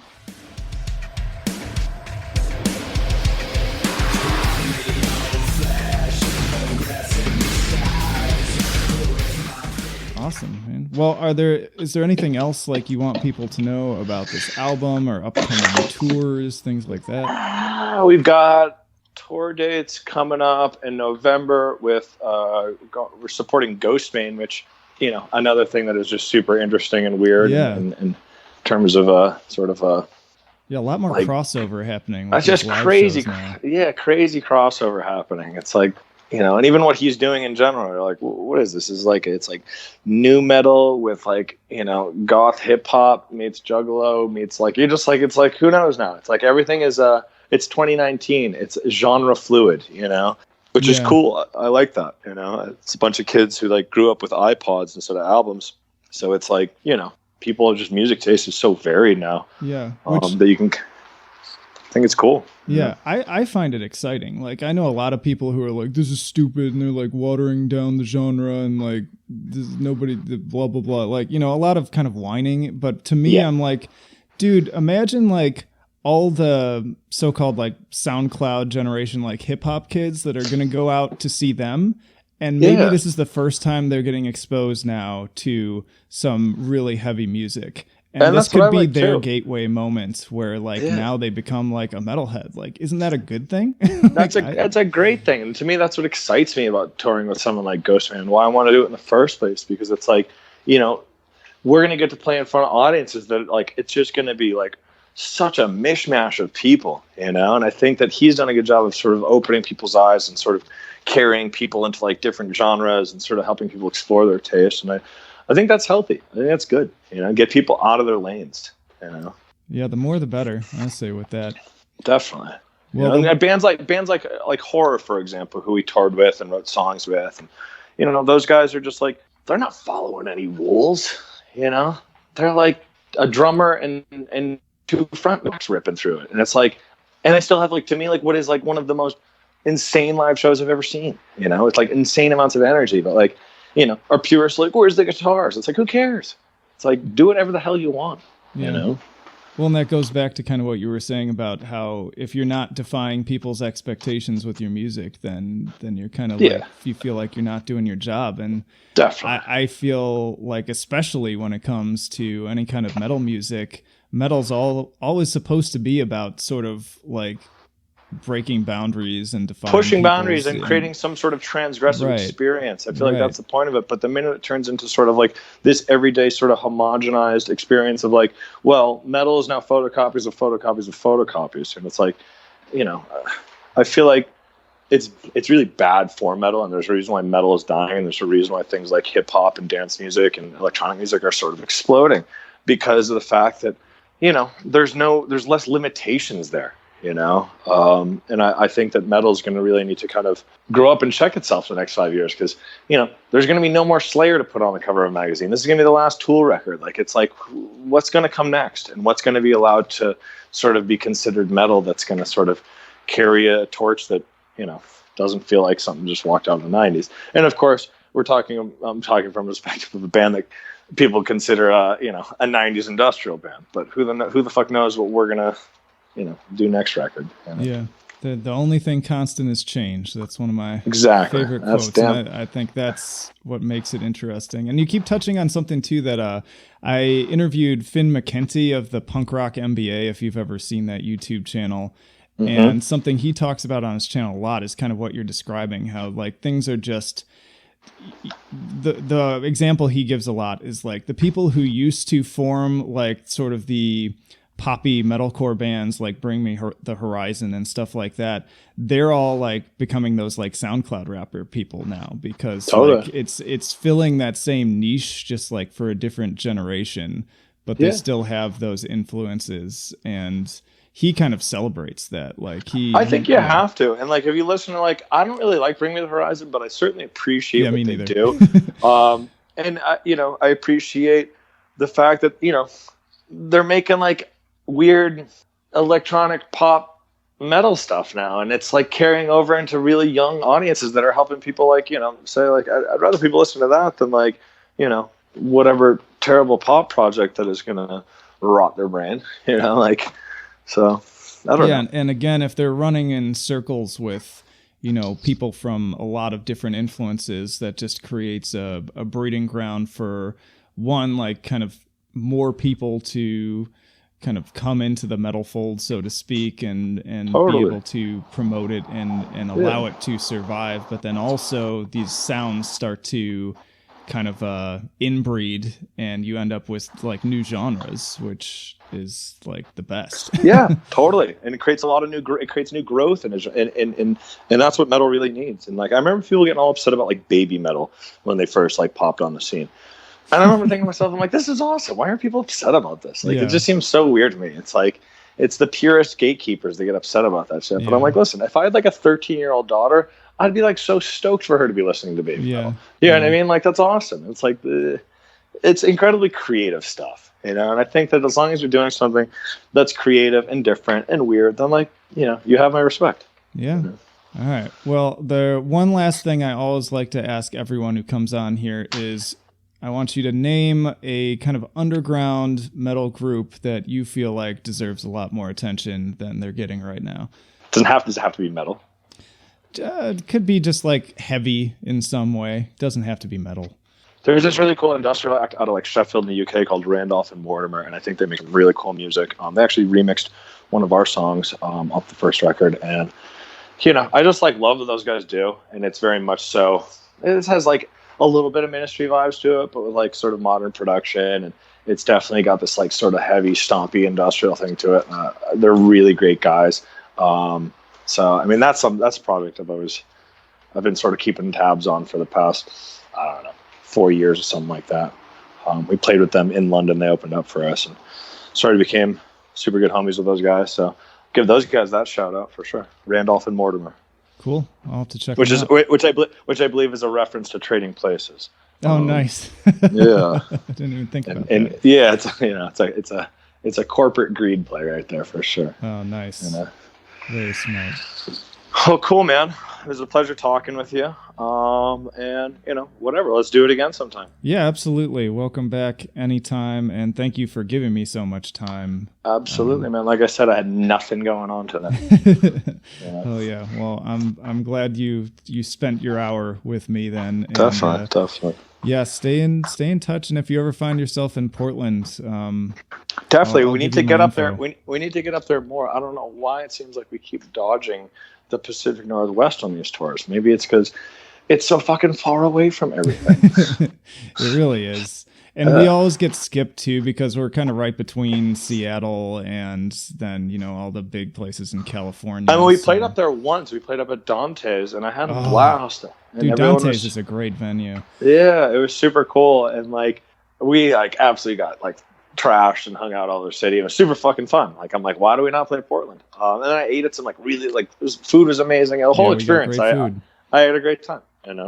Awesome, man. Well, is there anything else like you want people to know about this album or upcoming tours, things like that? We've got tour dates coming up in November with we're supporting Ghostbane, which, you know, another thing that is just super interesting and weird. Yeah. In terms of sort of a lot more like, crossover happening. That's just crazy. Yeah, crazy crossover happening. It's like, you know, and even what he's doing in general, you're like, what is this? It's like new metal with like, you know, goth hip hop meets Juggalo meets like, you're just like, it's like, who knows now? It's like everything is it's 2019. It's genre fluid, you know, which is cool. I like that, you know. It's a bunch of kids who like grew up with iPods instead of albums. So it's like, you know, people are just music taste is so varied now. Yeah. That you can. I think it's cool. Yeah, I find it exciting. Like, I know a lot of people who are like, this is stupid, and they're like watering down the genre, and like, this nobody, blah, blah, blah. Like, you know, a lot of kind of whining. But to me, I'm like, dude, imagine like all the so-called like SoundCloud generation, like hip hop kids that are going to go out to see them. And maybe this is the first time they're getting exposed now to some really heavy music. And this could be their gateway moment where like now they become like a metalhead. Like, isn't that a good thing? That's a great thing. And to me, that's what excites me about touring with someone like Ghostman. Why I want to do it in the first place, because it's like, you know, we're going to get to play in front of audiences that like, it's just going to be like such a mishmash of people, and I think that he's done a good job of sort of opening people's eyes and sort of carrying people into like different genres and sort of helping people explore their taste. And I think that's healthy. I think that's good, get people out of their lanes, Yeah, the more the better, I say with that. Definitely. Well, and bands like Horror, for example, who we toured with and wrote songs with, and those guys are just like, they're not following any rules, they're like a drummer and two front necks ripping through it, and it's like, and they still have like, to me, like what is like one of the most insane live shows I've ever seen. It's like insane amounts of energy, but like, our purists like, where's the guitars? It's like, who cares? It's like, do whatever the hell you want, Well, and that goes back to kind of what you were saying about how if you're not defying people's expectations with your music, then you're kind of like, you feel like you're not doing your job. And definitely, I feel like, especially when it comes to any kind of metal music, metal's always supposed to be about sort of like breaking boundaries and pushing boundaries and creating some sort of transgressive experience. I feel like that's the point of it. But the minute it turns into sort of like this everyday sort of homogenized experience of like, well, metal is now photocopies of photocopies of photocopies, and it's like, I feel like it's really bad for metal, and there's a reason why metal is dying, and there's a reason why things like hip hop and dance music and electronic music are sort of exploding, because of the fact that there's less limitations there. And I think that metal is going to really need to kind of grow up and check itself in the next 5 years, because, there's going to be no more Slayer to put on the cover of a magazine. This is going to be the last Tool record. Like, it's like, what's going to come next, and what's going to be allowed to sort of be considered metal that's going to sort of carry a torch that, doesn't feel like something just walked out in the 90s. And of course, I'm talking from the perspective of a band that people consider, a 90s industrial band, but who the fuck knows what we're going to, do next record. Yeah. The only thing constant is change. That's one of my favorite quotes. And I think that's what makes it interesting. And you keep touching on something too that I interviewed Finn McKenty of the Punk Rock MBA, if you've ever seen that YouTube channel. Mm-hmm. And something he talks about on his channel a lot is kind of what you're describing, how like things are just, the example he gives a lot is like the people who used to form like sort of the poppy metalcore bands like Bring Me the Horizon and stuff like that, they're all like becoming those like SoundCloud rapper people now, because like it's filling that same niche, just like for a different generation, but they still have those influences, and he kind of celebrates that. Like I think you have to, and like if you listen to like, I don't really like Bring Me the Horizon, but I certainly appreciate what they do. And I appreciate the fact that they're making like weird electronic pop metal stuff now, and it's like carrying over into really young audiences that are helping people like say like I'd rather people listen to that than like whatever terrible pop project that is gonna rot their brain, like, so I don't know. And again, if they're running in circles with people from a lot of different influences, that just creates a breeding ground for one, like kind of more people to kind of come into the metal fold, so to speak, and be able to promote it and allow it to survive. But then also these sounds start to kind of inbreed, and you end up with like new genres, which is like the best. Yeah, totally. And it creates a lot of new growth, and that's what metal really needs. And like I remember people getting all upset about like baby metal when they first like popped on the scene. And I remember thinking to myself, I'm like, this is awesome. Why are people upset about this? Like, it just seems so weird to me. It's like, it's the purest gatekeepers that get upset about that shit. But I'm like, listen, if I had like a 13-year-old daughter, I'd be like so stoked for her to be listening to baby metal. You know what I mean? Like, that's awesome. It's like, it's incredibly creative stuff, And I think that as long as you're doing something that's creative and different and weird, then like, you have my respect. Yeah. All right. Well, the one last thing I always like to ask everyone who comes on here is, I want you to name a kind of underground metal group that you feel like deserves a lot more attention than they're getting right now. Does it have to be metal? It could be just like heavy in some way. Doesn't have to be metal. There's this really cool industrial act out of like Sheffield in the UK called Randolph and Mortimer, and I think they make really cool music. They actually remixed one of our songs off the first record, and I just like love what those guys do, and it's very much so. It has like a little bit of Ministry vibes to it, but with like sort of modern production, it's definitely got this like sort of heavy, stompy industrial thing to it. They're really great guys. So I mean, that's a project I've been sort of keeping tabs on for the past, I don't know, 4 years or something like that. We played with them in London. They opened up for us and sort of became super good homies with those guys. So give those guys that shout out for sure. Randolph and Mortimer. Cool. I'll have to check. Which I believe is a reference to Trading Places. Oh, nice. Yeah. I didn't even think about and that. Yeah, it's a corporate greed play right there for sure. Oh, nice. Very smart. Oh, cool, man. It was a pleasure talking with you. And whatever, let's do it again sometime. Yeah, absolutely. Welcome back anytime. And thank you for giving me so much time. Absolutely, man. Like I said, I had nothing going on today. Yeah. Oh yeah. Well, I'm glad you spent your hour with me then. And, Definitely. Yeah, stay in touch, and if you ever find yourself in Portland, definitely, I'll we need to get up there. We need to get up there more. I don't know why it seems like we keep dodging the Pacific Northwest on these tours. Maybe it's because it's so fucking far away from everything. It really is. And we always get skipped too because we're kind of right between Seattle and then, all the big places in California. I mean, we played up there once. We played up at Dante's and I had a blast. And dude, Dante's is a great venue. Yeah, it was super cool. And like, we like absolutely got like trashed and hung out all over the city. It was super fucking fun. Like, I'm like, why do we not play Portland? And then I ate at some like really like food was amazing. The whole experience. I had a great time.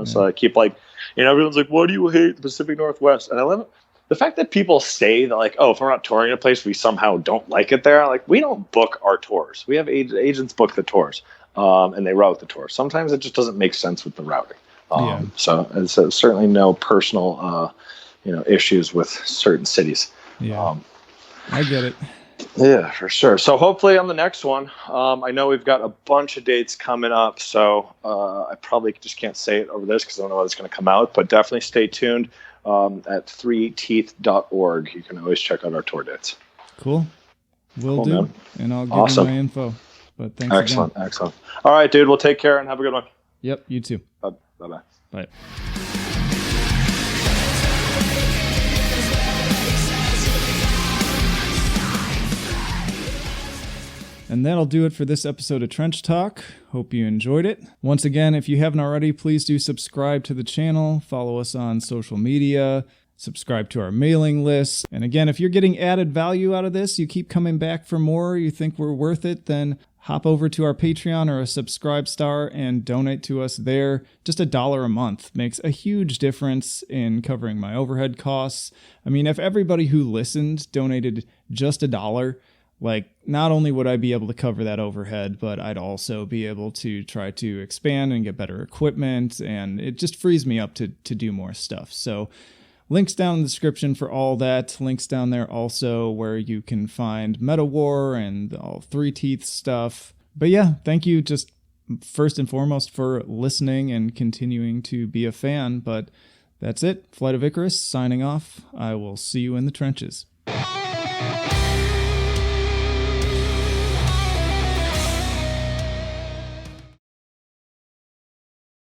So I keep like, everyone's like, why do you hate the Pacific Northwest? And I love it. The fact that people say that like, oh, if we're not touring a place, we somehow don't like it there. Like, we don't book our tours. We have agents book the tours, and they route the tours. Sometimes it just doesn't make sense with the routing. So it's certainly no personal, issues with certain cities. Yeah, I get it. Yeah, for sure. So hopefully on the next one, I know we've got a bunch of dates coming up, so I probably just can't say it over this because I don't know when it's going to come out, but definitely stay tuned at 3teeth.org. You can always check out our tour dates. Cool. Will do. Man. And I'll give you my info. But thanks Excellent. again. Excellent. All right, dude. We'll take care and have a good one. Yep, you too. Bye-bye. Bye. And that'll do it for this episode of Trench Talk. Hope you enjoyed it. Once again, if you haven't already, please do subscribe to the channel, follow us on social media, subscribe to our mailing list. And again, if you're getting added value out of this, you keep coming back for more, you think we're worth it, then hop over to our Patreon or a Subscribe Star and donate to us there. Just $1 a month makes a huge difference in covering my overhead costs. I mean, if everybody who listened donated just $1, like, not only would I be able to cover that overhead, but I'd also be able to try to expand and get better equipment, and it just frees me up to do more stuff. So links down in the description for all that. Links down there also where you can find Metawar and all 3TEETH stuff. But yeah, thank you just first and foremost for listening and continuing to be a fan. But that's it. Flight of Icarus signing off. I will see you in the trenches.